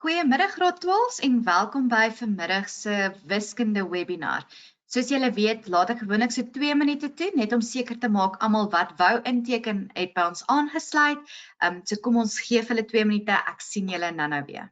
Goeiemiddag graad 12s en welkom by vanmiddag se wiskunde webinar. Soos julle weet, laat ek gewoonlik so 2 minute toe net om seker te maak almal wat wou inteken het by ons aangesluit. So kom ons gee vir hulle 2 minute. Ek sien julle nou weer.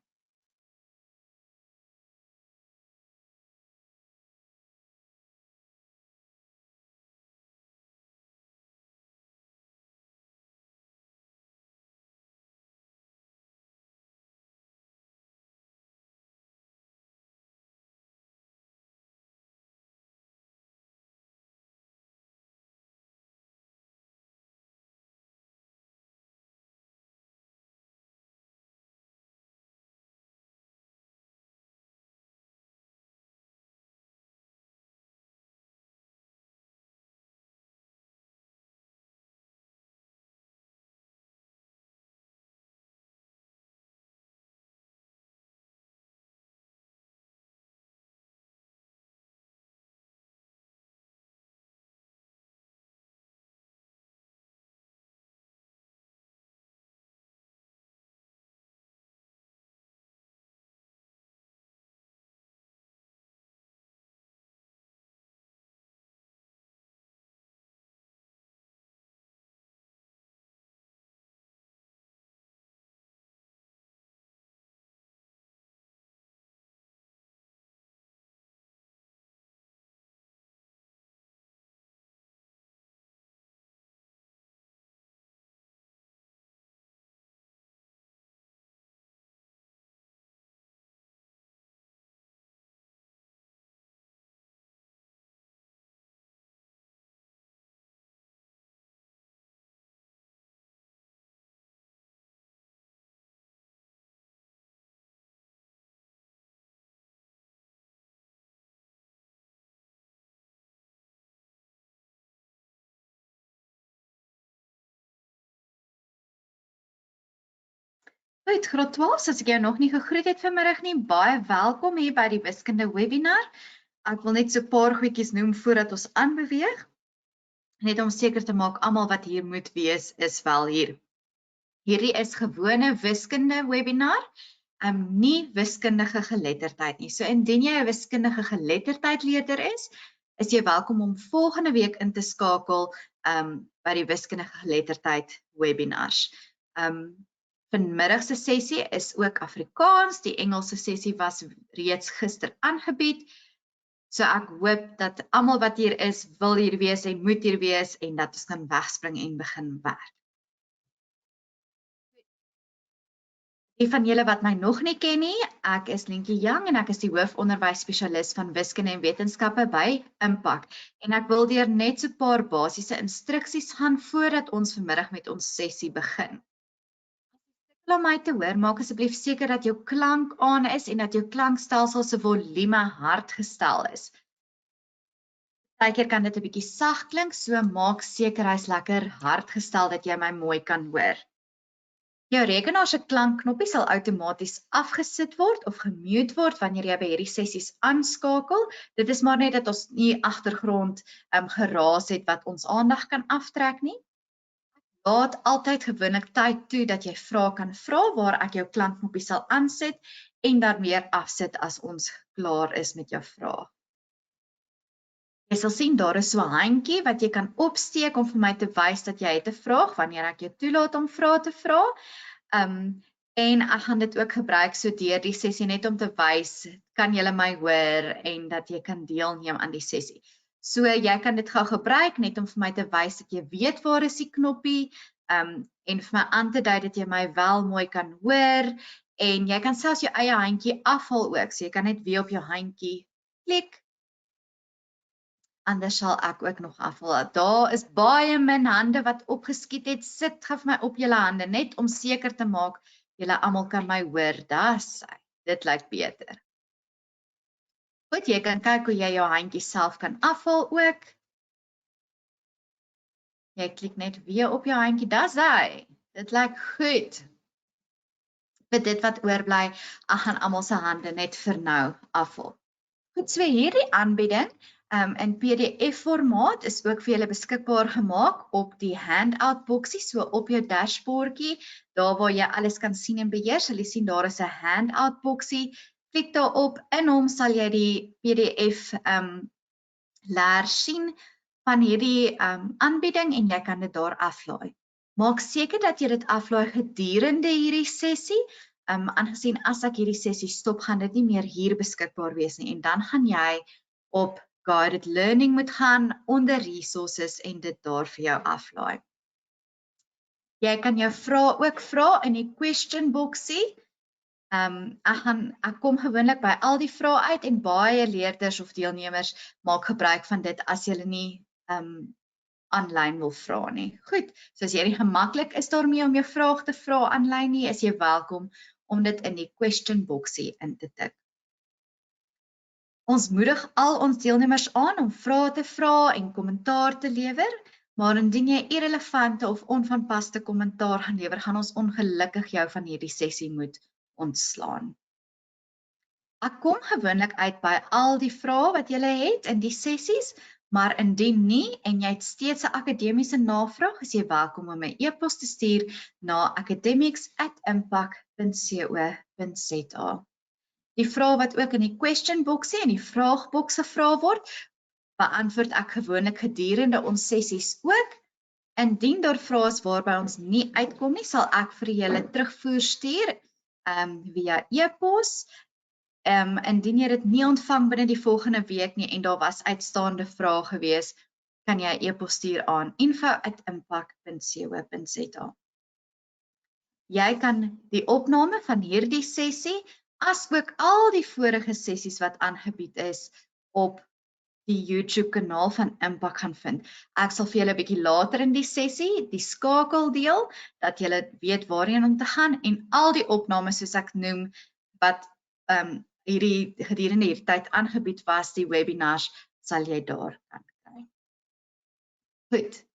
Goed, graad 12, as ek jou nog nie gegroet het vanmiddag nie, baie welkom hier by die wiskunde webinar. Ek wil net so 'n paar goedjies noem voordat ons aanbeweeg. Net om seker te maak almal wat hier moet wees is wel hier. Hierdie is gewone wiskunde webinar, nie wiskundige geletterdheid nie. So indien jy 'n wiskundige geletterdheidleerder is jy welkom om volgende week in te skakel by die wiskundige geletterdheid webinars. Vanmiddag se sessie is ook Afrikaans. Die Engelse sessie was reeds gister aangebied. So ek hoop dat almal wat hier is, wil hier wees en moet hier wees en dat ons kan wegspring en begin werk. Die van julle wat my nog nie ken nie, ek is Lientjie Jang en ek is die hoofonderwysspesialis van wiskunde en wetenskappe by Impak. En ek wil deur net so 'n paar basiese instruksies gaan voordat ons vanmiddag met ons sessie begin. Om my te hoor, maak asseblief seker dat jou klank aan is en dat jou klankstelsel se volume hard gestel is. Partykeer kan dit 'n bietjie sag klink, so maak seker hy's lekker hard gestel dat jy my mooi kan hoor. Jou rekenaar se klankknoppie sal outomaties afgesit word of gemute word wanneer jy by hierdie sessies aanskakel. Dit is maar net dat ons nie agtergrond geraas het wat ons aandag kan aftrek nie. Laat altyd gewoonlik tyd toe dat jy vrae kan vra waar ek jou klankknoppie sal aansit en dan weer afsit as ons klaar is met jou vrae. Jy sal sien daar is so 'n handjie wat jy kan opsteek om vir my te wys dat jy het 'n vraag wanneer ek jou toelaat om vrae te vra. En ek gaan dit ook gebruik so deur die sessie net om te wys, kan julle my hoor en dat jy kan deelneem aan die sessie. So jy kan dit gou gebruik net om vir my te wys dat jy weet waar is die knoppie en vir my aan te dui dat jy my wel mooi kan hoor en jy kan selfs jou eie handjie afhaal ook. So jy kan net weer op jou handjie klik. Anders sal ek ook nog afhaal. Daar is baie min hande wat opgeskiet het. Sit gou vir my op julle hande net om seker te maak julle almal kan my hoor. Dit lyk beter. Goed, jy kan kyk hoe jy jou handjie self kan afhaal ook. Jy klik net weer op jou handjie. Dit lyk goed. Vir dit wat oorbly, ek gaan almal se hande net vir nou afhaal. Goed, so hierdie aanbieding In PDF-formaat is ook vir julle beskikbaar gemaak op die handout boksie, so op jou dashboardjie, daar waar jy alles kan sien en beheer, sal jy sien daar is 'n handout boksie. Klik daarop, in hom sal jy die PDF leer sien van hierdie aanbieding en jy kan dit daar aflaai. Maak seker dat jy dit aflaai gedurende hierdie sessie, aangesien as ek hierdie sessie stop, gaan dit nie meer hier beskikbaar wees nie en dan gaan jy op Guided Learning moet gaan onder resources en dit daar vir jou aflaai. Jy kan jou vrae ook vra in die question boxie. Ek kom gewoonlik by al die vrae uit en baie leerders of deelnemers maak gebruik van dit as jy nie aanlyn wil vra nie. Goed, so as jy nie gemaklik is daarmee om jou vraag te vra aanlyn nie, is jy welkom om dit in die question boxie in te tik. Ons moedig al ons deelnemers aan om vrae te vra en kommentaar te lewer, maar indien jy irrelevante of onvanpaste kommentaar gaan lewer, gaan ons ongelukkig jou van hierdie sessie moet ontslaan. Ek kom gewoonlik uit by al die vrae wat jy het in die sessies, maar indien nie en jy het steeds 'n akademiese navraag, is jy welkom om 'n e-pos te stuur na academics@impact.co.za. Die vrae wat ook in die question boxie en die vraagboks gevra word, beantwoord ek gewoonlik gedurende ons sessies ook. Indien daar vrae is waarby ons nie uitkom nie, sal ek vir julle terugvoer stuur via e-pos. Indien jy dit nie ontvang binne die volgende week nie en daar was uitstaande vrae gewees, kan jy e-pos stuur aan info@impact.co.za. Jy kan die opname van hierdie sessie, as ook al die vorige sessies wat aangebied is, op die YouTube kanaal van Impact gaan vind. Ek sal vir julle 'n bietjie later in die sessie die skakel deel, dat julle weet waarheen om te gaan en al die opnames soos ek noem, wat gedurende hierdie tyd aangebied was, die webinars, sal jy daar kan kry. Goed.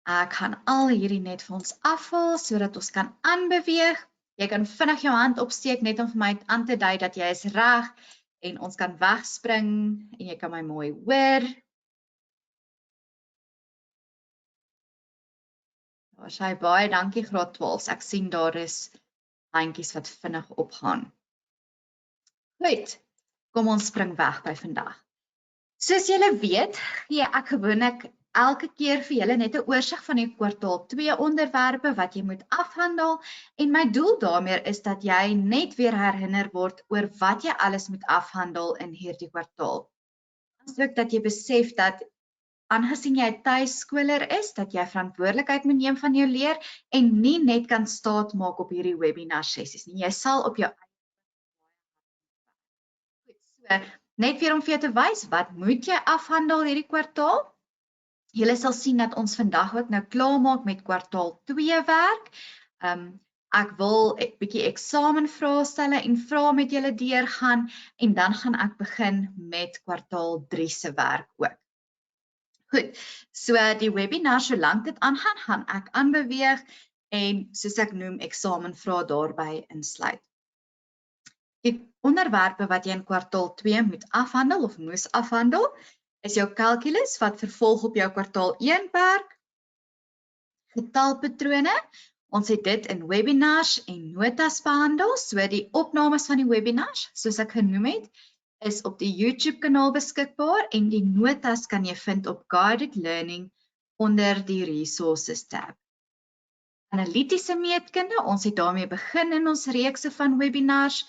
Ek gaan al hierdie net vir ons afhaal, sodat ons kan aanbeweeg. Jy kan vinnig jou hand opsteek, net om vir my aan te dui dat jy is reg, en ons kan wegspring, en jy kan my mooi hoor. Daar sê baie dankie graad 12, ek sien daar is handjies wat vinnig opgaan. Goed, kom ons spring weg by vandag. Soos julle weet, gee ek gewoonlik elke keer vir julle net 'n oorsig van die kwartaal 2 onderwerpe wat jy moet afhandel en my doel daarmee is dat jy net weer herinner word oor wat jy alles moet afhandel in hierdie kwartaal. Asook dat jy besef dat aangesien jy 'n tuiskoler is, dat jy verantwoordelikheid moet neem van jou leer en nie net kan staat maak op hierdie webinar sessies nie. Jy sal op jou net weer om vir jou te wys, wat moet jy afhandel hierdie kwartaal? Julle sal sien dat ons vandag ook nou klaarmaak met kwartaal 2 werk. Ek wil 'n bietjie eksamenvrae stel en vrae met julle deurgaan en dan gaan ek begin met kwartaal 3 se werk ook. Goed, so die webinar, solank dit aangaan, gaan ek aanbeweeg en soos ek noem, eksamenvrae daarby insluit. Die onderwerpe wat jy in kwartaal 2 moet afhandel of moes afhandel, is jou calculus wat vervolg op jou kwartaal 1 werk, getalpatrone, ons het dit in webinars en notas behandel, so die opnames van die webinars, soos ek genoem het, is op die YouTube kanaal beskikbaar en die notas kan jy vind op Guided Learning onder die Resources tab. Analitiese meetkunde, ons het daarmee begin in ons reekse van webinars,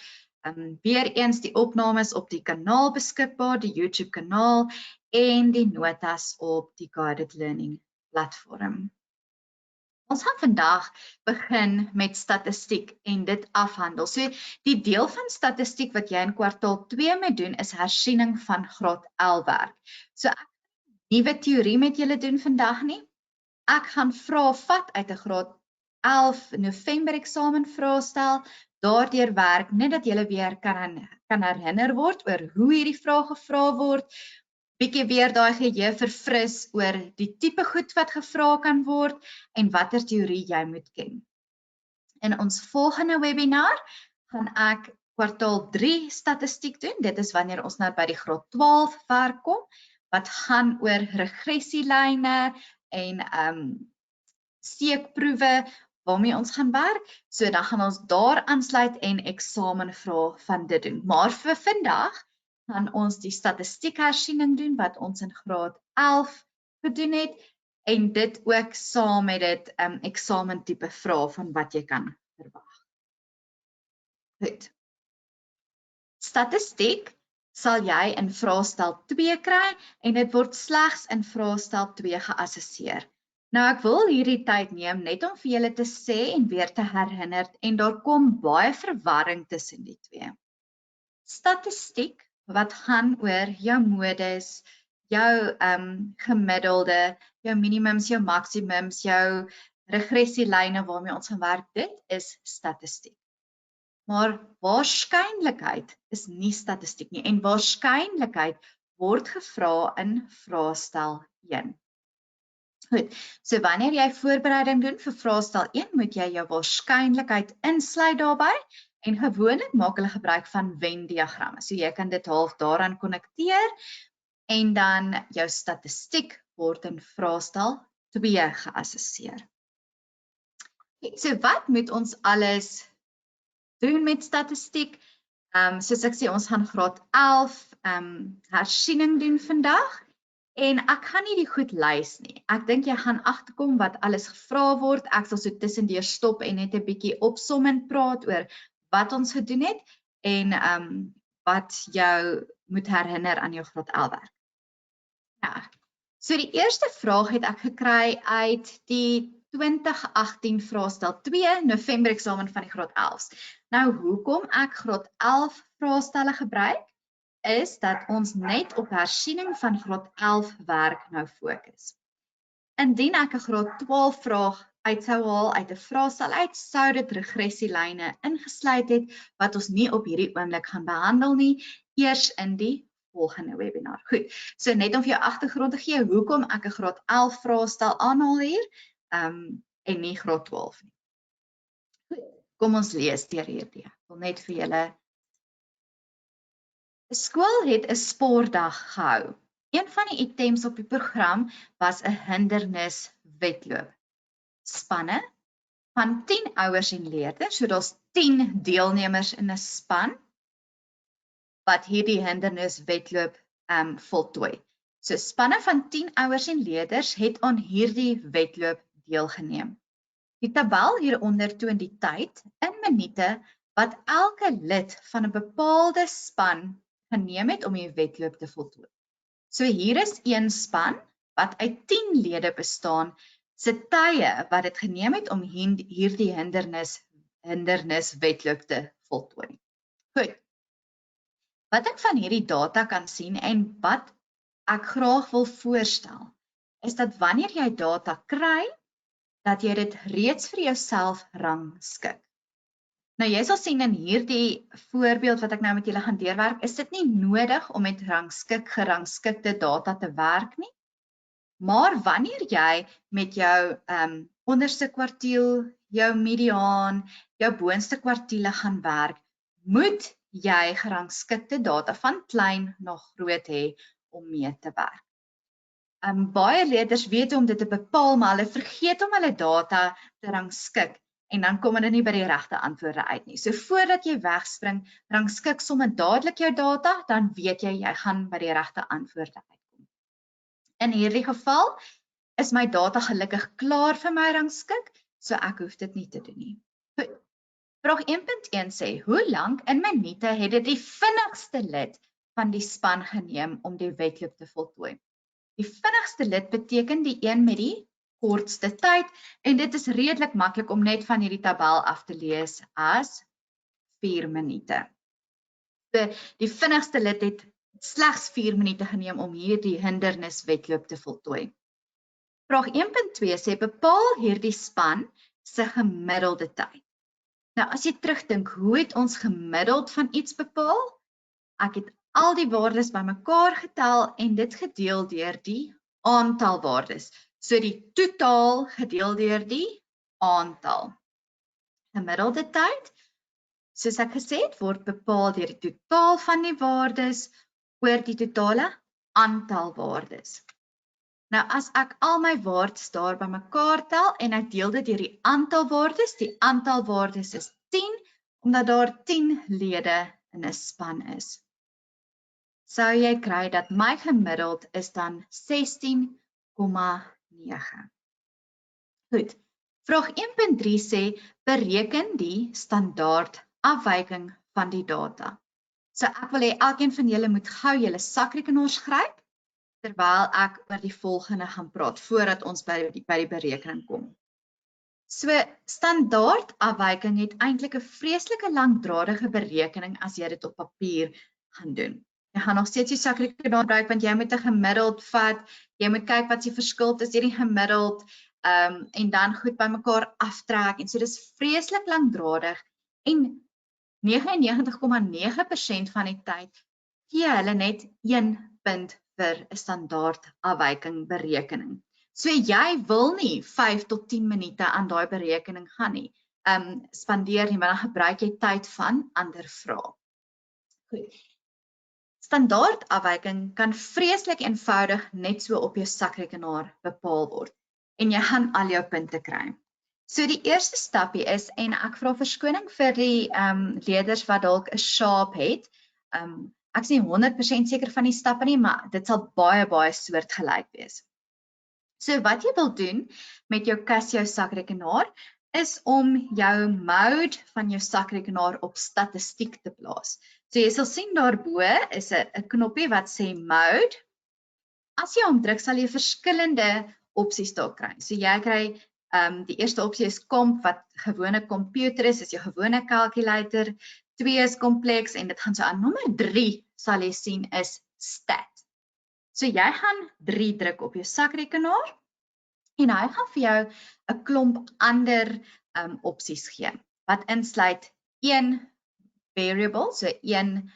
weer eens die opnames op die kanaal beskikbaar, die YouTube kanaal en die notas op die Guided Learning platform. Ons gaan vandag begin met statistiek en dit afhandel. So die deel van statistiek wat jy in kwartaal 2 moet doen is hersiening van graad 11 werk. So ek gaan nie nuwe teorie met julle doen vandag nie. Ek gaan vrae vat uit 'n graad 11 November eksamen vrae stel, daardeur werk net dat julle weer kan herinner word oor hoe hierdie vrae gevra word, bietjie weer daai geheue verfris oor die tipe goed wat gevra kan word en watter teorie jy moet ken. In ons volgende webinar gaan ek kwartaal 3 statistiek doen. Dit is wanneer ons nou by die graad 12 werk kom, wat gaan oor regressielyne en steekproewe waarmee ons gaan werk. So dan gaan ons daar aansluit en eksamenvrae van dit doen. Maar vir vandag gaan ons die statistiek hersiening doen wat ons in graad 11 gedoen het en dit ook saam met dit eksamentipe vrae van wat jy kan verwag. Goed. Statistiek sal jy in vraestel 2 kry en dit word slegs in vraestel 2 geassesseer. Nou ek wil hierdie tyd neem net om vir julle te sê en weer te herinner en daar kom baie verwarring tussen die twee. Statistiek wat gaan oor jou modus, jou gemiddelde, jou minimums, jou maksimums, jou regressielyne waarmee ons gaan werk, dit is statistiek. Maar waarskynlikheid is nie statistiek nie en waarskynlikheid word gevra in vraestel 1. Goed, so wanneer jy voorbereiding doen vir vraestel 1, moet jy jou waarskynlikheid insluit daarbey en gewoonlik maak hulle gebruik van Venn-diagramme. So jy kan dit half daaraan konnekteer en dan jou statistiek word in vraestel 2 geassesseer. So wat moet ons alles doen met statistiek? Soos ek sê, ons gaan graad 11 hersiening doen vandag en ek gaan nie die goed lys nie. Ek dink jy gaan agterkom wat alles gevra word. Ek sal so tussendeur stop en net 'n bietjie opsommend praat oor wat ons gedoen het en wat jou moet herinner aan jou graad 11 werk. Ja. So die eerste vraag het ek gekry uit die 2018 vraestel 2 November eksamen van die graad 11s. Nou hoekom ek graad 11 vraestelle gebruik is dat ons net op hersiening van graad 11 werk nou fokus. Indien ek 'n graad 12 vraag uit sou haal uit 'n vraestel uit, sou dit regressielyne ingesluit het wat ons nie op hierdie oomblik gaan behandel nie, eers in die volgende webinar. Goed, so net om vir jou agtergrond te gee hoekom ek 'n graad 11 vraestel aanhaal hier en nie graad 12 nie. Goed, kom ons lees deur hierdie. Ek wil net vir julle. 'n Skool het 'n sportdag gehou. Een van die items op die program was 'n hinderniswedloop. Spanne van 10 ouers en leerders, so daar's 10 deelnemers in 'n span wat hierdie hinderniswedloop voltooi. So spanne van 10 ouers en leerders het aan hierdie wedloop deelgeneem. Die tabel hieronder toon die tyd in minute wat elke lid van 'n bepaalde span geneem het om die wedloop te voltooi. So hier is een span wat uit 10 lede bestaan, se tye wat dit geneem het om hierdie hinderniswedloop te voltooi. Goed. Wat ek van hierdie data kan sien en wat ek graag wil voorstel, is dat wanneer jy data kry, dat jy dit reeds vir jouself rangskik. Nou jy sal sien in hierdie voorbeeld wat ek nou met julle gaan deurwerk, is dit nie nodig om met gerangskikte data te werk nie. Maar wanneer jy met jou onderste kwartiel, jou mediaan, jou boonste kwartiele gaan werk, moet jy gerangskikte data van klein na groot hê om mee te werk. Baie leerders weet om dit te bepaal, maar hulle vergeet om hulle data te rangskik en dan kom hulle nie by die regte antwoorde uit nie. So voordat jy wegspring, rangskik sommer dadelik jou data, dan weet jy gaan by die regte antwoorde uitkom. In hierdie geval is my data gelukkig klaar vir my rangskik, so ek hoef dit nie te doen nie. Goed. Vraag 1.1 sê, hoe lank in minute het dit die vinnigste lid van die span geneem om die wedloop te voltooi? Die vinnigste lid beteken die een met die kortste tyd en dit is redelik maklik om net van hierdie tabel af te lees as 4 minute. So, die vinnigste lid het slegs 4 minute geneem om hierdie hinderniswedloop te voltooi. Vraag 1.2 sê bepaal hierdie span se gemiddelde tyd. Nou as jy terugdink, hoe het ons gemiddeld van iets bepaal? Ek het al die waardes bymekaar getel en dit gedeel deur die aantal waardes. So die totaal gedeel deur die aantal. Gemiddelde tyd, soos ek gesê het, word bepaal deur die totaal van die waardes oor die totale aantal waardes. Nou as ek al my waardes daar bymekaar tel en ek deel dit deur die aantal waardes is 10, omdat daar 10 lede in 'n span is. Sou jy kry dat my gemiddeld is dan 16,9. Goed, vraag 1.3 sê, bereken die standaard afwyking van die data. So ek wil hê elkeen van julle moet gou julle sakrekenaars gryp, terwyl ek oor die volgende gaan praat, voordat ons by die berekening kom. So, standaard afwyking het eintlik 'n vreeslike langdradige berekening as jy dit op papier gaan doen. Jy gaan nog steeds die sakrekenaar gebruik, want jy moet 'n gemiddeld vat, jy moet kyk wat die verskil tussen die gemiddeld, en dan goed bymekaar aftrek, en so dis vreeslik langdradig, en 99,9% van die tyd gee hulle net 1 punt vir 'n standaard afwyking berekening. So jy wil nie 5 tot 10 minute aan daai berekening gaan nie, spandeer nie, maar dan gebruik jy tyd van ander vrae. Goed. Standaard afwyking kan vreeslik eenvoudig net so op jou sakrekenaar bepaal word, en jy gaan al jou punte kry. So die eerste stapie is, en ek vra verskoning vir die leerders wat dalk 'n sharp het, ek is nie 100% seker van die stappe nie, maar dit sal baie soortgelyk wees. So wat jy wil doen met jou Casio sakrekenaar is om jou mode van jou sakrekenaar op statistiek te plaas. So jy sal sien daarbo is 'n knoppie wat sê mode. As jy hom druk, sal jy verskillende opsies daar kry. So jy kry die eerste opsie is comp, wat gewone computer is jou gewone calculator. 2 is kompleks en dit gaan so aan. Nommer 3 sal jy sien is stat. So jy gaan 3 druk op jou sakrekenaar en hy gaan vir jou 'n klomp ander opsies gee, wat insluit 1 variable, so 1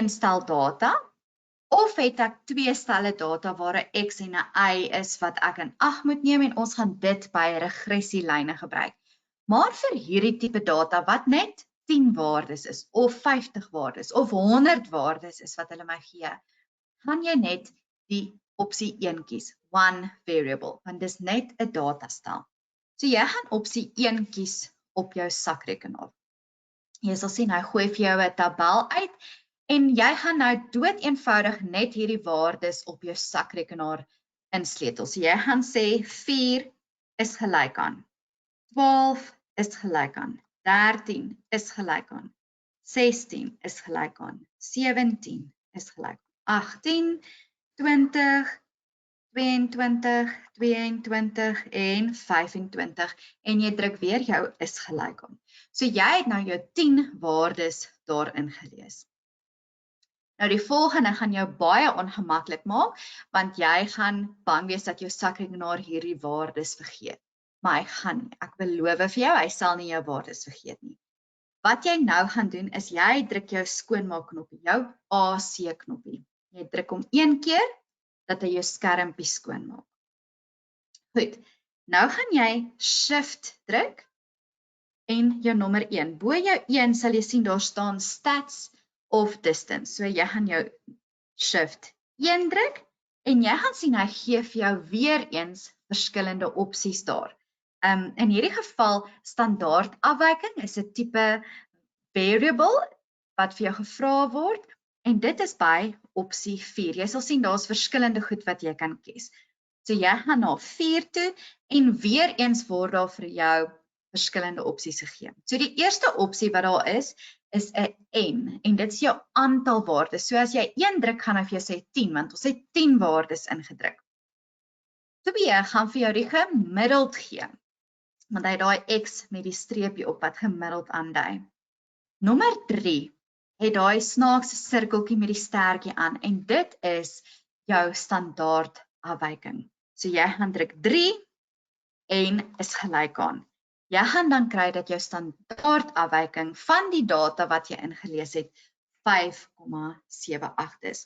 stel data, of het ek 2 stelle data waar 'n X en 'n Y is wat ek in ag moet neem, en ons gaan dit by regressielyne gebruik. Maar vir hierdie tipe data wat net 10 waardes is, of 50 waardes, of 100 waardes is wat hulle my gee, gaan jy net die opsie 1 kies, 1 variable, want dis net 'n datastel. So jy gaan opsie 1 kies op jou sakrekenaar. Jy sal sien, hy gooi vir jou 'n tabel uit, en jy gaan nou doeteenvoudig net hierdie waardes op jou sakrekenaar insleutel. So jy gaan sê 4 is gelyk aan 12 is gelyk aan 13 is gelyk aan 16 is gelyk aan 17 is gelyk aan 18, 20, 22, 22 en 25, en jy druk weer jou is gelyk aan. So jy het nou jou 10 waardes daarin gelees. Nou die volgende gaan jou baie ongemaklik maak, want jy gaan bang wees dat jou sakrekenaar hierdie waardes vergeet. Maar hy gaan nie, ek beloof vir jou, hy sal nie jou waardes vergeet nie. Wat jy nou gaan doen, is jy druk jou skoonmaak knoppie, jou AC knoppie. Jy druk hom 1 keer, dat hy jou skermpie skoonmaak. Goed, nou gaan jy shift druk, en jou nommer 1. Bo jou 1 sal jy sien daar staan stats of distance. So jy gaan jou shift 1 druk, en jy gaan sien hy gee vir jou weer eens verskillende opsies daar. In hierdie geval, standaard afwyking is 'n tipe variable wat vir jou gevra word, en dit is by opsie 4. Jy sal sien daar's verskillende goed wat jy kan kies. So jy gaan na 4 toe, en weer eens word daar vir jou verskillende opsies gegee. So die eerste opsie wat daar is 'n N, en dit is jou aantal waardes. So as jy 1 druk, gaan hy vir jou sê 10, want ons het 10 waardes ingedruk. 2 gaan vir jou die gemiddeld gee, want hy het daai X met die streepie op wat gemiddeld aandui. Nommer 3 het daai snaakse sirkeltjie met die stertjie aan, en dit is jou standaard afwyking. So jy gaan druk 3 en is gelyk aan. Jy gaan dan kry dat jou standaard afwyking van die data wat jy ingelees het 5,78 is.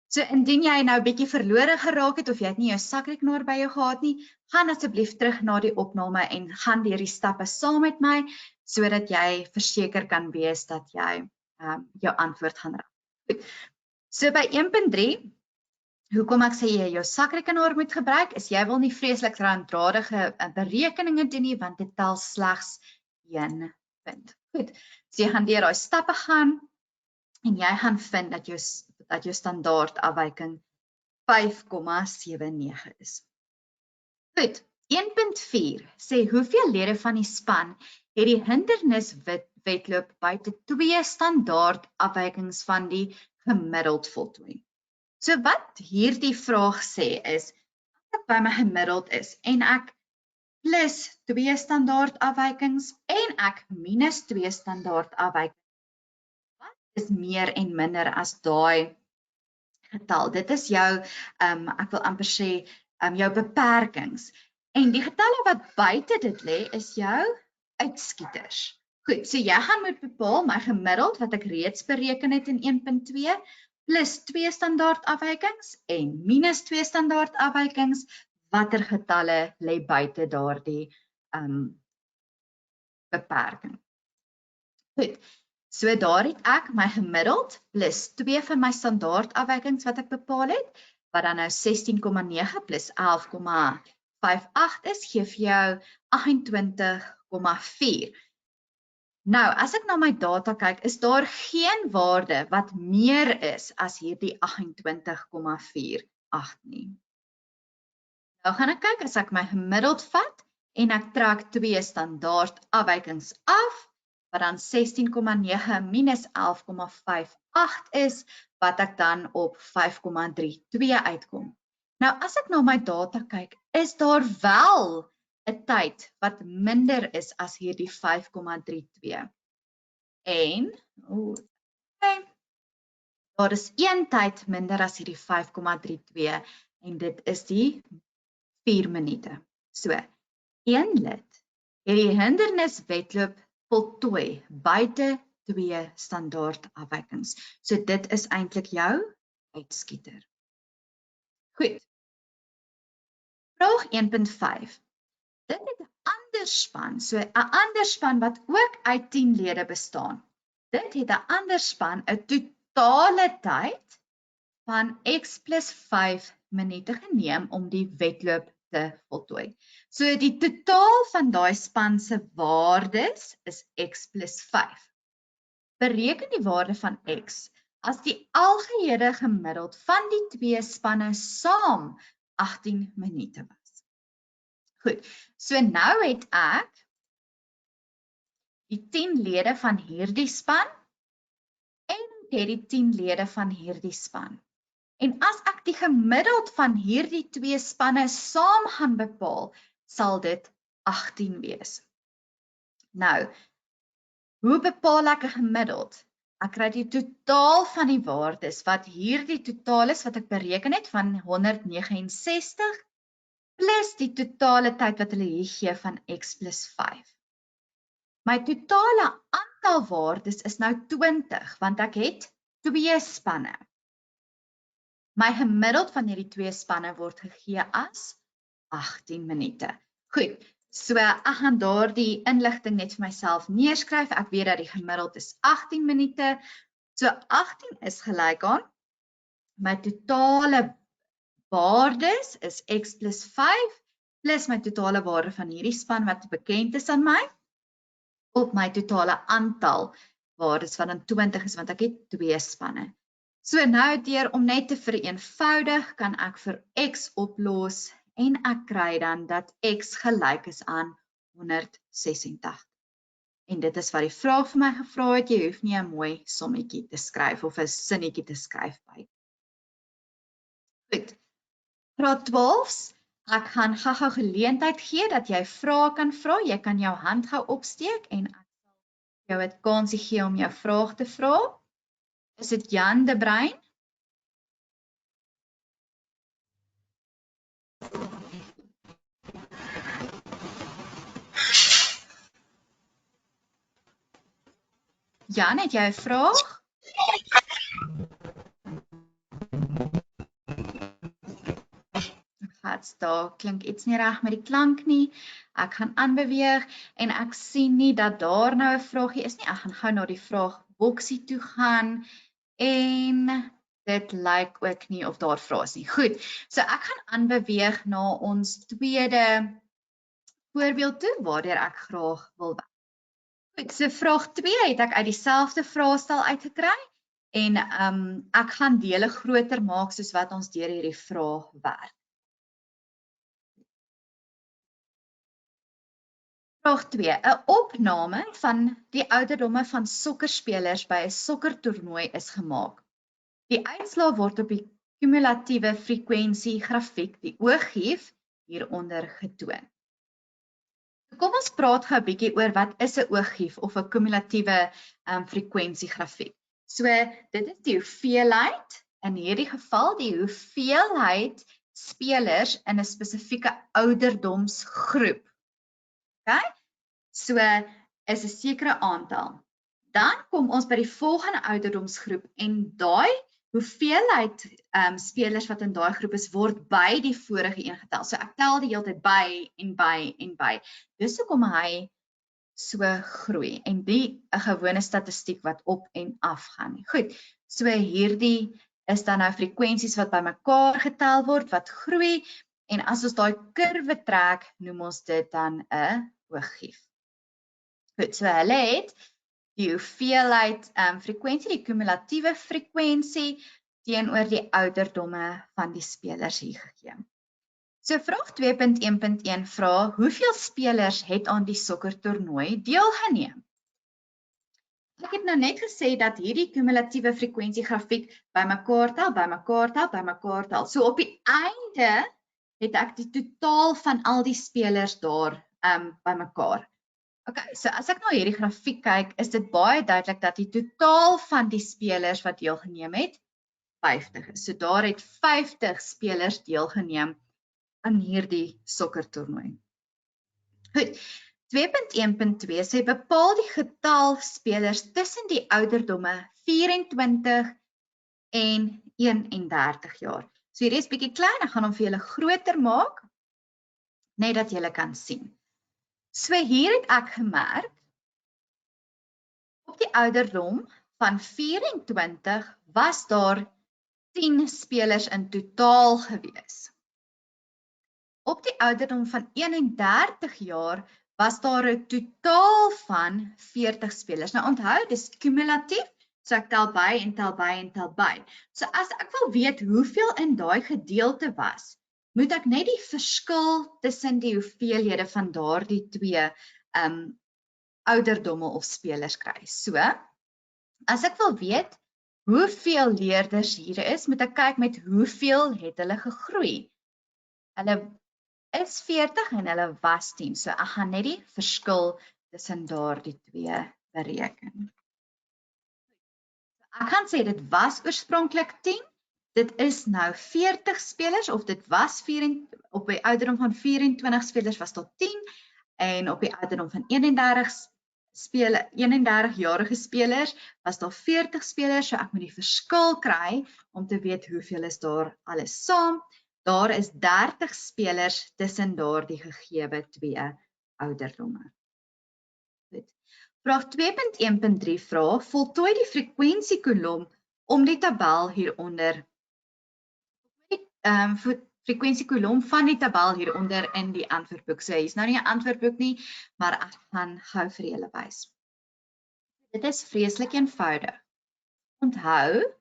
So indien jy nou 'n bietjie verlore geraak het of jy het nie jou sakrekenaar by jou gehad nie, gaan asseblief terug na die opname en gaan deur die stappe saam met my. sodat jy verseker kan wees dat jy jou antwoord gaan raak. Goed. So by 1.3, hoekom ek sê jy jou sakrekenaar moet gebruik, is jy wil nie vreeslik randradige berekeninge doen nie, want dit tel slegs 1 punt. Goed, so jy gaan deur daai stappe gaan, en jy gaan vind dat jou standaard afwyking 5,79 is. Goed, 1.4 sê hoeveel lede van die span het die hinderniswedloop buite 2 standaard afwykings van die gemiddeld voltooi. So wat hierdie vraag sê is, as ek by my gemiddeld is en ek plus 2 standaard afwykings en ek minus 2 standaard afwykings, wat is meer en minder as daai getal? Dit is jou, ek wil amper sê, jou beperkings. En die getalle wat buite dit lê, is jou uitskieters. Goed, so jy gaan moet bepaal my gemiddeld wat ek reeds bereken het in 1.2 plus 2 standaard afwykings en minus 2 standaard afwykings, watter getalle lê buite daardie beperking. Goed, so daar het ek my gemiddeld plus 2 van my standaard afwykings wat ek bepaal het, wat dan nou 16,9 plus 11,58 is, gee vir jou 28,4. Nou, as ek na my data kyk, is daar geen waarde wat meer is as hierdie 28,48 nie. Nou gaan ek kyk, as ek my gemiddeld vat, en ek trek 2 standaard afwykings af, wat dan 16,9 minus 11,58 is, wat ek dan op 5,32 uitkom. Nou, as ek na my data kyk, is daar wel 'n tyd wat minder is as hierdie 5,32. En, daar is een tyd minder as hierdie 5,32 en dit is die 4 minute. So, een lid het die hinderniswedloop voltooi buite 2 standaard afwykings. So dit is eintlik jou uitskieter. Goed. Vraag 1.5. Dit het 'n ander span, so 'n ander span wat ook uit 10 lede bestaan. Dit het 'n ander span 'n totale tyd van x plus 5 minute geneem om die wedloop te voltooi. So die totaal van daai span se waardes is x plus 5. Bereken die waarde van x as die algehele gemiddeld van die 2 spanne saam 18 minute was. Goed, so nou het ek die 10 lede van hierdie span en het die 10 lede van hierdie span. En as ek die gemiddeld van hierdie 2 spanne saam gaan bepaal, sal dit 18 wees. Nou, hoe bepaal ek 'n gemiddeld? Ek kry die totaal van die waardes, wat hierdie totaal is wat ek bereken het van 169, plus die totale tyd wat hulle hier gee van x plus 5. My totale aantal waardes is nou 20, want ek het 2 spanne. My gemiddeld van hierdie 2 spanne word gegee as 18 minute. Goed, so ek gaan daardie inligting net vir myself neerskryf. Ek weet dat die gemiddeld is 18 minute. So 18 is gelyk aan my totale waardes is x plus 5 plus my totale waarde van hierdie span wat bekend is aan my op my totale aantal waardes wat dan 20 is, want ek het 2 spanne. So nou deur om net te vereenvoudig, kan ek vir x oplos en ek kry dan dat x gelyk is aan 186. En dit is wat die vraag vir my gevra het, jy hoef nie 'n mooi sommetjie te skryf of 'n sinnetjie te skryf by. Goed, graad 12, ek gaan gou geleentheid gee dat jy vrae kan vra, jy kan jou hand gou opsteek en ek sal jou 'n kansie gee om jou vraag te vra. Is dit Jan de Bruin? Jan, het jy 'n vraag? Ek daar klink iets nie reg met die klank nie. Ek gaan aanbeweeg en ek sien nie dat daar nou 'n vraagie is nie. Ek gaan gou na die vraagboksie toe gaan en dit lyk ook nie of daar vrae is nie. Goed, so ek gaan aanbeweeg na ons tweede voorbeeld toe, waardeur ek graag wil werk. Goed, so vraag 2 het ek uit dieselfde vraestel uitgekry en ek gaan dele groter maak soos wat ons deur hierdie vraag werk. Vraag 2, 'n opname van die ouderdomme van sokkerspelers by 'n sokkertoernooi is gemaak. Die uitslae word op die cumulatiewe frekwensie grafiek, die ooggief, hieronder getoon. Kom ons praat gou 'n bietjie oor wat is 'n ooggief of 'n cumulatiewe frekwensie grafiek. So dit is die hoeveelheid, in hierdie geval die hoeveelheid spelers in 'n spesifieke ouderdomsgroep. Okay? So is 'n sekere aantal. Dan kom ons by die volgende ouderdomsgroep en daai hoeveelheid spelers wat in daai groep is, word by die vorige een getel. So ek tel die hele tyd by en by en by. Dis hoekom hy so groei en die 'n gewone statistiek wat op en af gaan. Goed, so hierdie is dan nou frekwensies wat bymekaar getel word, wat groei en as ons daai kurwe trek, noem ons dit dan 'n ooggief. Goed, so hulle het die hoeveelheid frekwensie, die cumulatiewe frekwensie teenoor die ouderdomme van die spelers hier gegee. So vraag 2.1.1 vra, hoeveel spelers het aan die sokkertoernooi deelgeneem? Ek het nou net gesê dat hierdie cumulatiewe frekwensie grafiek bymekaar tel. So op die einde het ek die totaal van al die spelers daar bymekaar. Okay, so as ek nou hierdie grafiek kyk, is dit baie duidelik dat die totaal van die spelers wat deelgeneem het, 50 is. So daar het 50 spelers deelgeneem aan hierdie sokkertoernooi. Goed, 2.1.2 sê bepaal die getal spelers tussen die ouderdomme 24 en 31 jaar. So hierdie is bietjie klein, ek gaan hom vir julle groter maak, net dat julle kan sien. So hier het ek gemerk, op die ouderdom van 24 was daar 10 spelers in totaal gewees. Op die ouderdom van 31 jaar was daar 'n totaal van 40 spelers. Nou onthou, dis cumulatief, so ek tel by en tel by en tel by. So as ek wil weet hoeveel in daai gedeelte was, moet ek net die verskil tussen die hoeveelhede van daardie twee ouderdomme of spelers kry. So, as ek wil weet hoeveel leerders hier is, moet ek kyk met hoeveel het hulle gegroei. Hulle is 40 en hulle was 10. So ek gaan net die verskil tussen daardie twee bereken. Ek gaan sê dit was oorspronklik 10. Dit is nou 40 spelers of dit was op die ouderdom van 24 spelers was daar 10 en op die ouderdom van 31-jarige spelers was daar 40 spelers. So ek moet die verskil kry om te weet hoeveel is daar alles saam. Daar is 30 spelers tussen daardie gegewe twee ouderdomme. Goed. Vraag 2.1.3 vra, voltooi die frekwensiekolom om die tabel hieronder, frekwensiekolom van die tabel hieronder in die antwoordboek. So hier is nou nie 'n antwoordboek nie, maar ek gaan gou vir julle wys. Dit is vreeslik eenvoudig. Onthou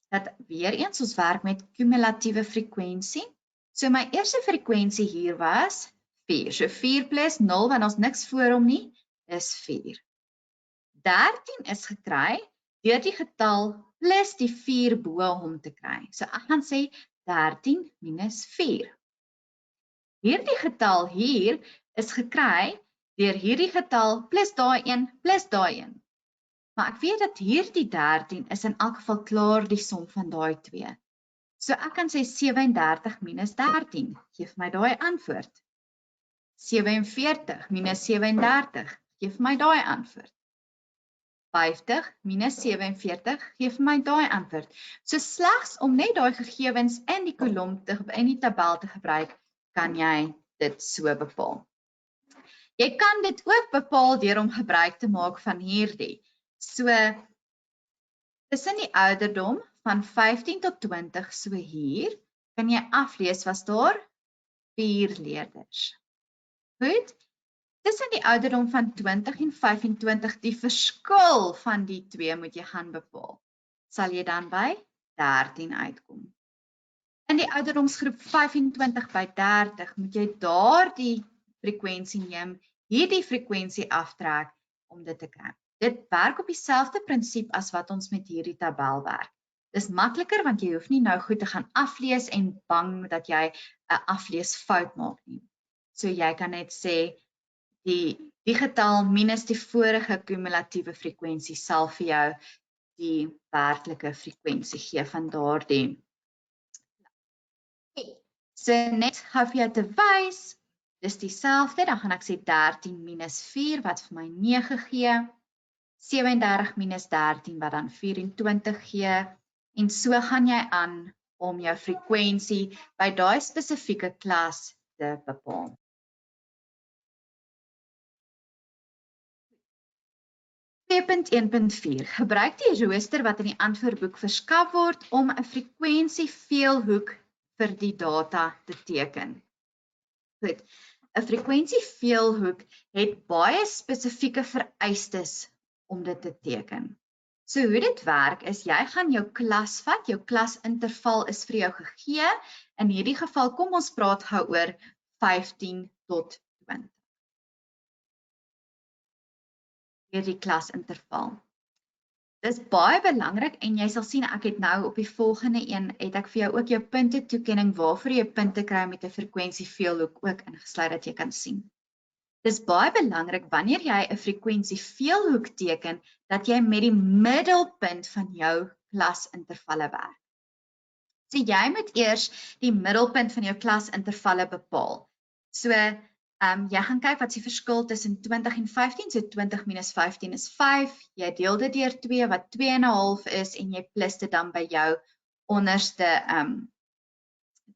dat weer eens ons werk met cumulatiewe frekwensie. So my eerste frekwensie hier was 4. So 4 plus 0, want ons niks voor hom nie, is 4. 13 is gekry deur die getal plus die 4 bo hom te kry. So ek gaan sê 13 minus 4. Hierdie getal hier is gekry deur hierdie getal plus daai 1 plus daai 1. Maar ek weet dat hierdie 13 is in elk geval klaar die som van daai 2. So ek kan sê 37 minus 13, gee vir my daai antwoord. 47 minus 37, gee vir my daai antwoord. 50 minus 47, gee vir my daai antwoord. So slegs om net daai gegevens in die kolom in die tabel te gebruik, kan jy dit so bepaal. Jy kan dit ook bepaal deur om gebruik te maak van hierdie. So, tussen die ouderdom van 15 tot 20, so hier, kan jy aflees was daar 4 leerders. Goed, tussen die ouderdom van 20 en 25, die verskil van die twee moet jy gaan bepaal. Sal jy dan by 13 uitkom. In die ouderdomsgroep 25 by 30 moet jy daardie frekwensie neem, hierdie frekwensie aftrek om dit te kry. Dit werk op dieselfde prinsip as wat ons met hierdie tabel werk. Dis makliker want jy hoef nie nou goed te gaan aflees en bang dat jy 'n afleesfout maak nie. So jy kan net sê die getal minus die vorige kumulatiewe frekwensie sal vir jou die werklike frekwensie gee van daardie. So net gou vir jou te wys, dis dieselfde, dan gaan ek sê 13 minus 4 wat vir my 9 gee, 37 minus 13 wat dan 24 gee, en so gaan jy aan om jou frekwensie by daai spesifieke klas te bepaal. Punt 1.4. Gebruik die rooster wat in die antwoordboek verskaf word om 'n frekwensie veelhoek vir die data te teken. Goed, 'n frekwensie veelhoek het baie spesifieke vereistes om dit te teken. So hoe dit werk is, jy gaan jou klas vat, jou klasinterval is vir jou gegee, in hierdie geval kom ons praat gou oor 15 tot 20. Hierdie klasinterval. Dis baie belangrik en jy sal sien ek het nou op die volgende een, het ek vir jou ook jou punte toekenning waarvoor jy punte kry met 'n frekwensie veelhoek ook ingesluit dat jy kan sien. Dis baie belangrik wanneer jy 'n frekwensie veelhoek teken, dat jy met die middelpunt van jou klasintervalle werk. So jy moet eers die middelpunt van jou klasintervalle bepaal. So, jy gaan kyk wat is die verskil tussen 20 en 15, so 20 minus 15 is 5, jy deel dit deur 2 wat 2,5 is en jy plus dit dan by jou onderste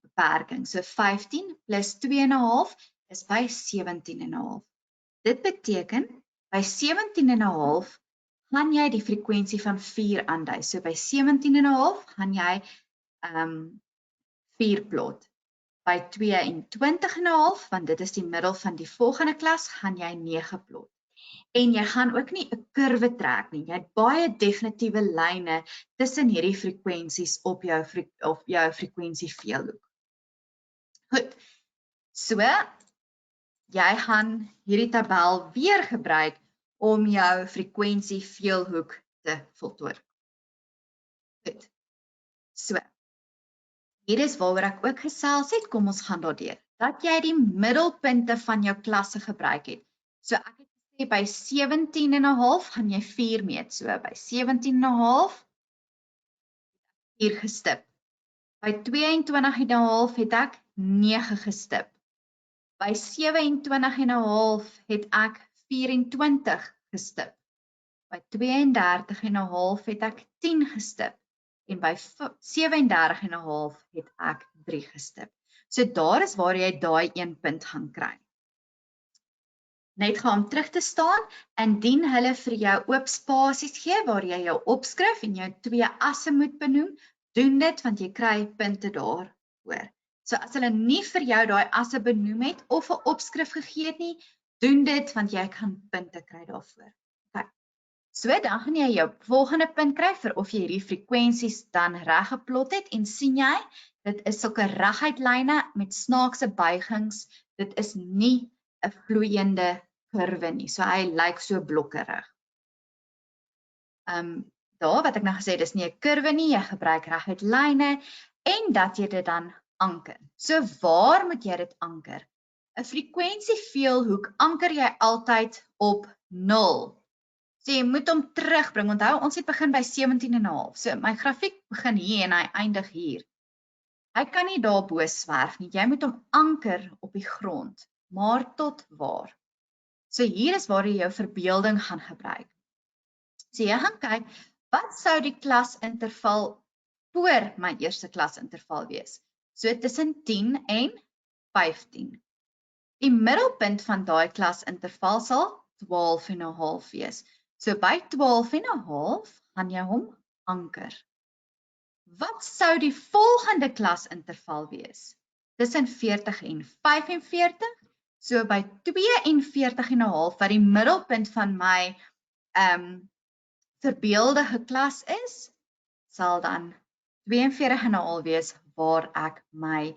beperking. So 15 plus 2,5 is by 17,5. Dit beteken, by 17,5 gaan jy die frekwensie van 4 aandui. So by 17,5 gaan jy 4 plot. By 22,5, want dit is die middel van die volgende klas, gaan jy 9 plot. En jy gaan ook nie 'n kurwe trek nie. Jy het baie definitiewe lyne tussen hierdie frekwensies op jou frekwensie veelhoek. Goed. So, jy gaan hierdie tabel weer gebruik om jou frekwensie veelhoek te voltooi. Goed. So, hier is waaroor ek ook gesels het, kom ons gaan daardeur. Dat jy die middelpunte van jou klasse gebruik het. So ek het gesê by 17,5 gaan jy 4 meet. So by 17,5 4 gestip. By 22,5 het ek 9 gestip. By 27,5 het ek 24 gestip. By 32,5 het ek 10 gestip. En by 37,5 het ek 3 gestip. So daar is waar jy daai 1 punt gaan kry. Net gaan om terug te staan, indien hulle vir jou oop spasies gee, waar jy jou opskrif en jou 2 asse moet benoem, doen dit, want jy kry punte daarvoor. So as hulle nie vir jou daai asse benoem het, of 'n opskrif gegee het nie, doen dit, want jy kan punte kry daarvoor. So, dan gaan jy jou volgende punt kry vir of jy hierdie frekwensies dan reg geplot het en sien jy, dit is sulke reguitlyne met snaakse buigings, dit is nie 'n vloeiende kurwe nie, so hy lyk so blokkerig. Daar wat ek nou gesê, dis nie 'n kurwe nie, jy gebruik reguitlyne en dat jy dit dan anker. So waar moet jy dit anker? 'n Frekwensie veelhoek anker jy altyd op 0. So jy moet hom terugbring. Onthou, ons het begin by 17,5. So my grafiek begin hier en hy eindig hier. Hy kan nie daarbo swerf nie. Jy moet hom anker op die grond. Maar tot waar? So hier is waar jy jou verbeelding gaan gebruik. So jy gaan kyk, wat sou die klasinterval voor my eerste klasinterval wees? So tussen 10 en 15. Die middelpunt van daai klasinterval sal 12,5 wees. So by 12,5 gaan jy hom anker. Wat sou die volgende klasinterval wees? Tussen 40 en 45. So by 42,5 wat die middelpunt van my verbeeldige klas is, sal dan 42,5 wees waar ek my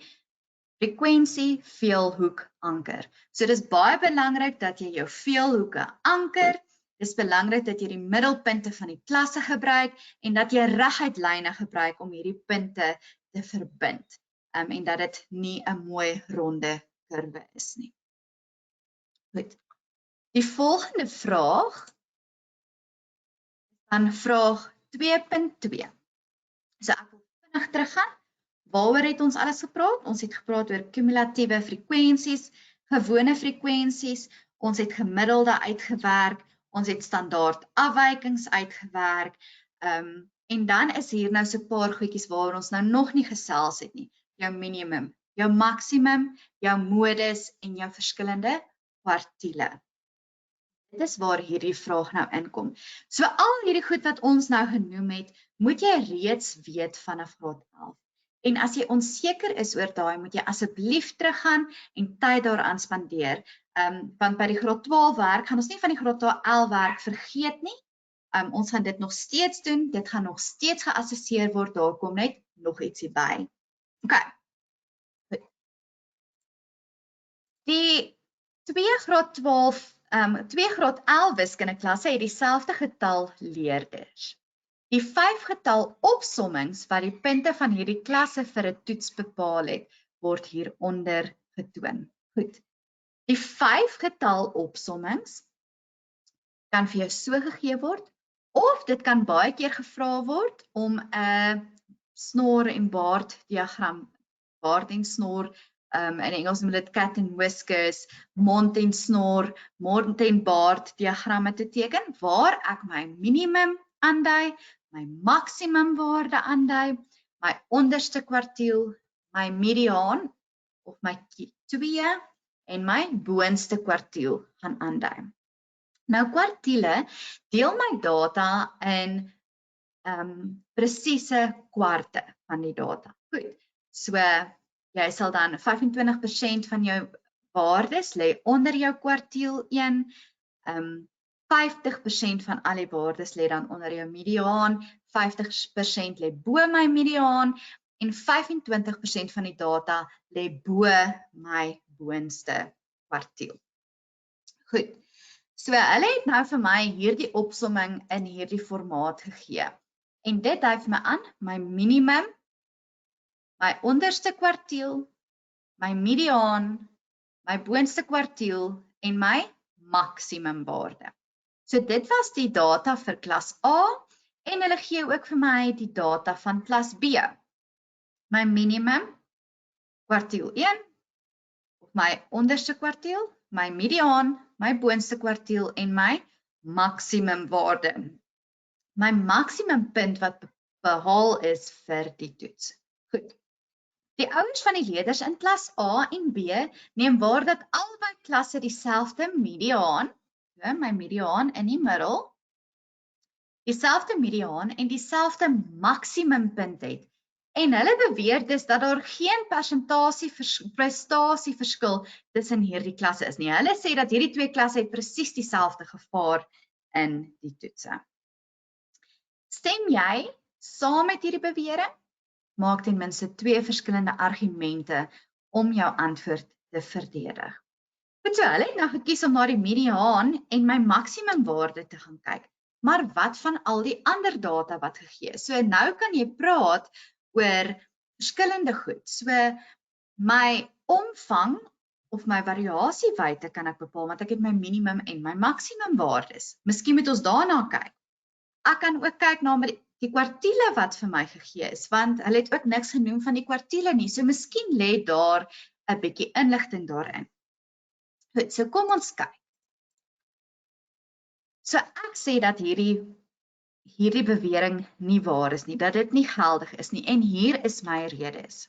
frekwensie veelhoek anker. So dis baie belangrik dat jy jou veelhoeke anker. Dis belangrik dat jy die middelpunte van die klasse gebruik en dat jy reguit lyne gebruik om hierdie punte te verbind. En dat dit nie 'n mooi ronde kurwe is nie. Goed. Die volgende vraag dan vraag 2.2. So ek wil vinnig teruggaan. Waaroor het ons alles gepraat? Ons het gepraat oor cumulatiewe frekwensies, gewone frekwensies, ons het gemiddelde uitgewerk, ons het standaard afwykings uitgewerk, en dan is hier nou so 'n paar goedjies waar ons nou nog nie gesels het nie. Jou minimum, jou maksimum, jou modus en jou verskillende kwartiele. Dit is waar hierdie vraag nou inkom. So al hierdie goed wat ons nou genoem het, moet jy reeds weet vanaf graad 11. En as jy onseker is oor daai, moet jy asseblief teruggaan en tyd daaraan spandeer. Want by die graad 12 werk, gaan ons nie van die graad 11 werk vergeet nie. Ons gaan dit nog steeds doen, dit gaan nog steeds geassesseer word, daar kom net nog ietsie by. Okay. Die 2 graad 11 wiskunde klasse het dieselfde getal leerders. Die 5 getal opsommings wat die punte van hierdie klasse vir 'n toets bepaal het, word hieronder getoon. Goed. Die 5 getal opsommings kan vir jou so gegee word, of dit kan baie keer gevra word om 'n snor en baard diagram, baard en snor, in Engels noem dit cat and whiskers, mond en snor, mond en baard diagramme te teken, waar ek my minimum aandui, my maksimum waarde aandui, my onderste kwartiel, my mediaan of my Q2 en my boonste kwartiel gaan aandui. Nou kwartiele deel my data in presiese kwarte van die data. Goed, so jy sal dan 25% van jou waardes lê onder jou kwartiel 1, 50% van al die waardes lê dan onder jou mediaan, 50% lê bo my mediaan en 25% van die data lê bo my boonste kwartiel. Goed, so hulle het nou vir my hierdie opsomming in hierdie formaat gegee. En dit hou vir my aan, my minimum, my onderste kwartiel, my mediaan, my boonste kwartiel en my maksimum waarde. So dit was die data vir klas A en hulle gee ook vir my die data van klas B. My minimum, kwartiel 1, of my onderste kwartiel, my mediaan, my boonste kwartiel en my maksimum waarde. My maksimum punt wat behaal is vir die toets. Goed. Die ouers van die leerders in klas A en B neem waar dat albei klasse dieselfde mediaan, my mediaan in die middel, dieselfde mediaan en dieselfde maksimum punt het. En hulle beweer dus dat daar geen prestasieverskil tussen hierdie klasse is nie. Hulle sê dat hierdie twee klasse het presies dieselfde gevaar in die toetse. Stem jy saam met hierdie bewering? Maak ten minste 2 verskillende argumente om jou antwoord te verdedig. Goed so, hulle het nou gekies om na die mediaan en my maksimum waarde te gaan kyk. Maar wat van al die ander data wat gegee is? So nou kan jy praat oor verskillende goed. So my omvang of my variasiewyte kan ek bepaal, want ek het my minimum en my maksimum waardes. Miskien moet ons daarna kyk. Ek kan ook kyk na die kwartiele wat vir my gegee is, want hulle het ook niks genoem van die kwartiele nie, so miskien lê daar 'n bietjie inligting daarin. Goed, so kom ons kyk. So ek sê dat hierdie bewering nie waar is nie, dat dit nie geldig is nie, en hier is my redes.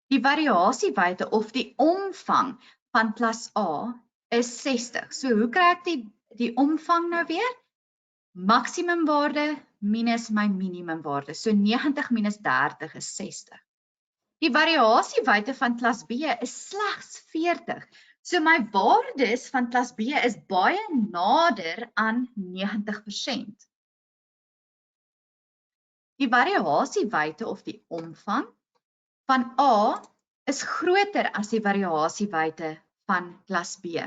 Die variasiewyte of die omvang van klas A is 60. So hoe kry ek die omvang nou weer? Maksimumwaarde minus my minimumwaarde. So 90 minus 30 is 60. Die variasiewyte van klas B is slegs 40. So my waardes van klas B is baie nader aan 90%. Die variasiewyte of die omvang van A is groter as die variasiewyte van klas B.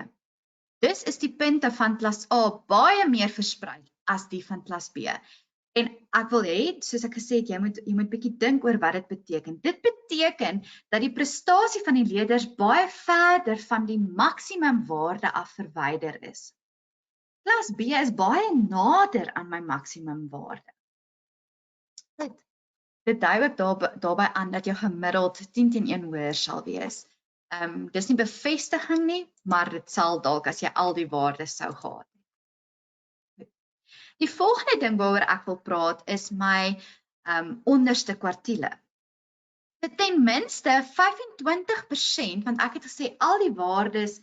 Dus is die punte van klas A baie meer versprei as die van klas B. En ek wil hê, soos ek gesê het, jy moet bietjie dink oor wat dit beteken. Dit beteken dat die prestasie van die leerders baie verder van die maksimumwaarde af verwyder is. Klas B is baie nader aan my maksimumwaarde. Dit dui ook daarby aan dat jou gemiddeld 10/1 hoër sal wees. Dis nie bevestiging nie, maar dit sal dalk as jy al die waardes sou gehad het. Die volgende ding waaroor ek wil praat is my onderste kwartiele. Ten minste 25%, want ek het gesê al die waardes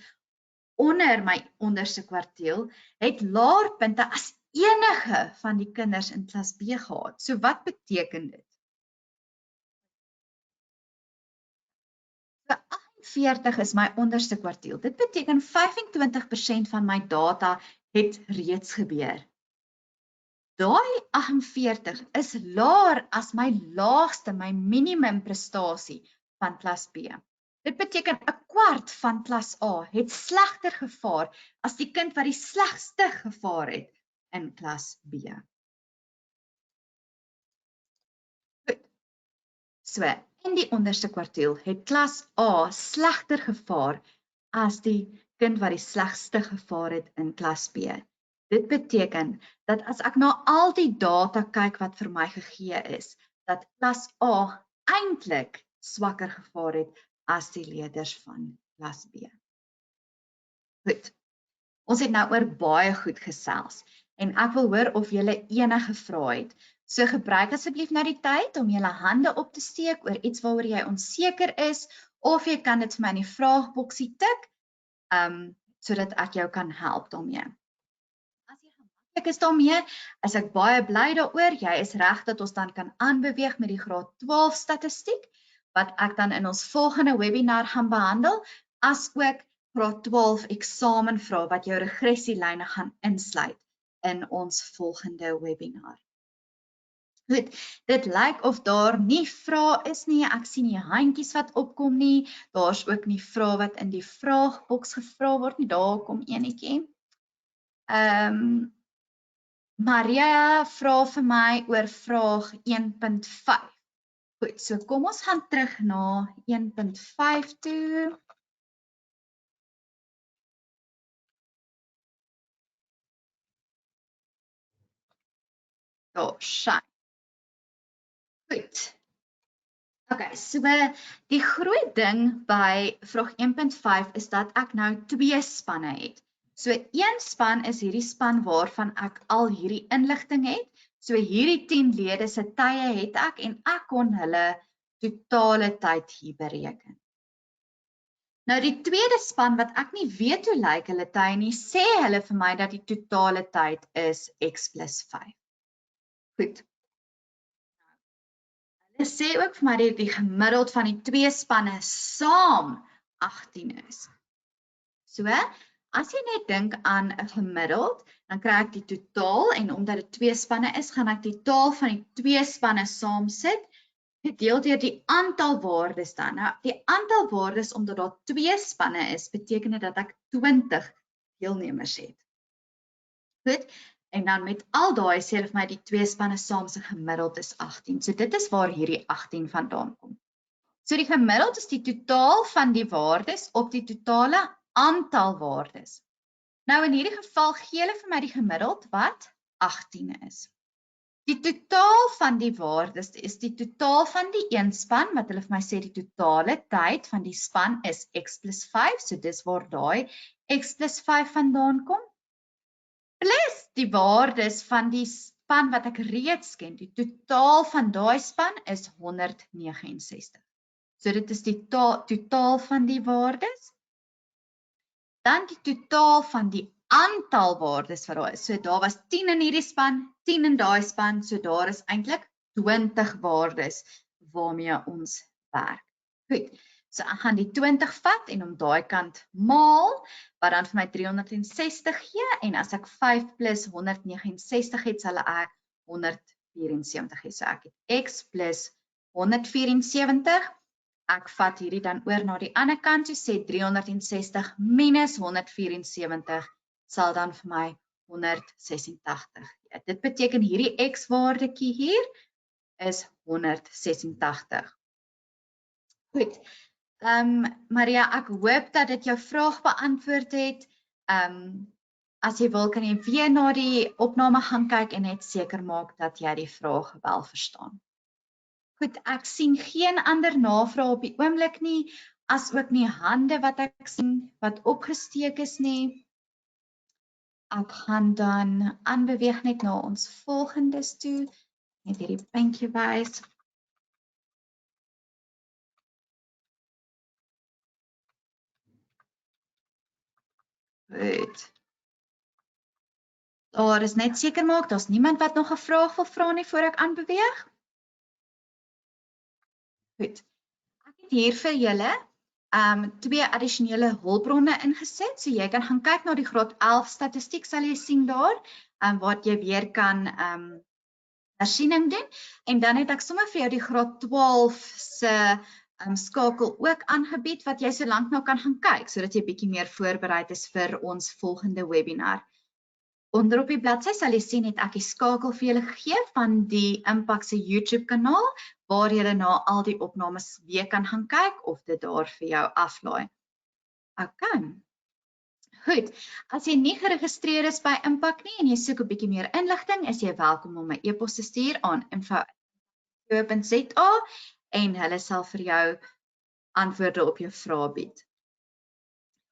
onder my onderste kwartiel het laer punte as enige van die kinders in klas B gehad. So wat beteken dit? 40 is my onderste kwartiel. Dit beteken 25% van my data het reeds gebeur. Daai 48 is laer as my laagste, my minimum prestasie van klas B. Dit beteken 'n kwart van klas A het slegter gevaar as die kind wat die slegste gevaar het in klas B. Goed. So, in die onderste kwartiel het klas A slegter gevaar as die kind wat die slegste gevaar het in klas B. Dit beteken dat as ek na al die data kyk wat vir my gegee is, dat klas A eintlik swakker gevaar het as die leerders van klas B. Goed. Ons het nou oor baie goed gesels en ek wil hoor of julle enige vrae het. So gebruik asseblief nou die tyd om julle hande op te steek oor iets waaroor jy onseker is, of jy kan dit vir my in die vraagboksie tik, sodat ek jou kan help daarmee. As jy gemaklik is daarmee, is ek baie bly daaroor. Jy is reg dat ons dan kan aanbeweeg met die graad 12 statistiek, wat ek dan in ons volgende webinar gaan behandel, as ook graad 12 eksamenvrae wat jou regressielyne gaan insluit in ons volgende webinar. Goed, dit lyk of daar nie vrae is nie, ek sien nie handjies wat opkom nie, daar's ook nie vrae wat in die vraagboks gevra word nie, daar kom enetjie. Maria vra vir my oor vraag 1.5. Goed, so kom ons gaan terug na 1.5 toe. Daar sy. Goed. Okay, so die groot ding by vraag 1.5 is dat ek nou 2 spanne het. So een span is hierdie span waarvan ek al hierdie inligting het. So hierdie 10 lede se tye het ek en ek kon hulle totale tyd hier bereken. Nou die tweede span wat ek nie weet hoe lyk hulle tye nie, sê hulle vir my dat die totale tyd is x plus 5. Goed. Hulle sê ook vir my dat die gemiddeld van die 2 spanne saam 18 is. So, as jy net dink aan 'n gemiddeld, dan kry ek die totaal en omdat dit 2 spanne is, gaan ek die totaal van die 2 spanne saamsit, gedeel deur die aantal waardes dan. Nou, die aantal waardes omdat daar 2 spanne is, beteken dit dat ek 20 deelnemers het. Goed, en dan met al daai sê hulle vir my die 2 spanne saam se gemiddeld is 18. So dit is waar hierdie 18 vandaan kom. So die gemiddeld is die totaal van die waardes op die totale aantal waardes. Nou in hierdie geval gee hulle vir my die gemiddeld wat 18 is. Die totaal van die waardes is die totaal van die een span, wat hulle vir my sê die totale tyd van die span is x plus 5, so dis waar daai x plus 5 vandaan kom, plus die waardes van die span wat ek reeds ken, die totaal van daai span is 169. So dit is die totaal van die waardes. Dan die totaal van die aantal waardes wat daar is. So daar was 10 in hierdie span, 10 in daai span, so daar is eintlik 20 waardes waarmee ons werk. Goed, so ek gaan die 20 vat en om daai kant maal, wat dan vir my 360 gee, en as ek 5 plus 169 het, sal ek 174 hê. So ek het x plus 174, ek vat hierdie dan oor na die ander kant, so sê 360 minus 174 sal dan vir my 186. Ja, dit beteken hierdie x-waardekie hier is 186. Goed, Maria, ek hoop dat dit jou vraag beantwoord het. As jy wil, kan jy weer na die opname gaan kyk en net seker maak dat jy die vraag wel verstaan. Goed, ek sien geen ander navrae op die oomblik nie, as ook nie hande wat ek sien wat opgesteek is nie. Ek gaan dan aanbeweeg net na ons volgendes toe. Net hierdie puntjie wys. Goed. Daar is net seker maak, daar's niemand wat nog 'n vraag wil vra nie voor ek aanbeweeg. Goed. Ek het hier vir julle 2 addisionele hulpbronne ingesit, so jy kan gaan kyk na die graad 11 statistiek, sal jy sien daar, wat jy weer kan hersiening doen, en dan het ek sommer vir jou die graad 12 se skakel ook aangebied, wat jy so lank nou kan gaan kyk, sodat jy bietjie meer voorbereid is vir ons volgende webinar. Onder op die bladsy sal jy sien het ek die skakel vir julle gegee van die Impak se YouTube kanaal, waar jy na al die opnames weer kan gaan kyk of dit daar vir jou aflaai. Okay. Goed, as jy nie geregistreer is by Impak nie en jy soek 'n bietjie meer inligting, is jy welkom om 'n e-pos te stuur aan info@co.za en hulle sal vir jou antwoorde op jou vrae bied.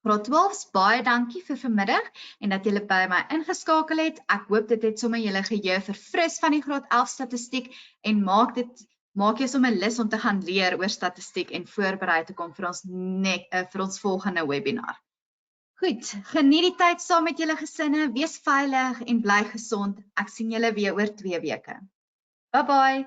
Graad 12, baie dankie vir vanmiddag en dat julle by my ingeskakel het. Ek hoop dit het sommer julle geheue verfris van die graad 11 statistiek en maak jy sommer lus om te gaan leer oor statistiek en voorberei te kom vir ons volgende webinar. Goed, geniet die tyd saam met julle gesinne, wees veilig en bly gesond. Ek sien julle weer oor 2 weke. Bye bye.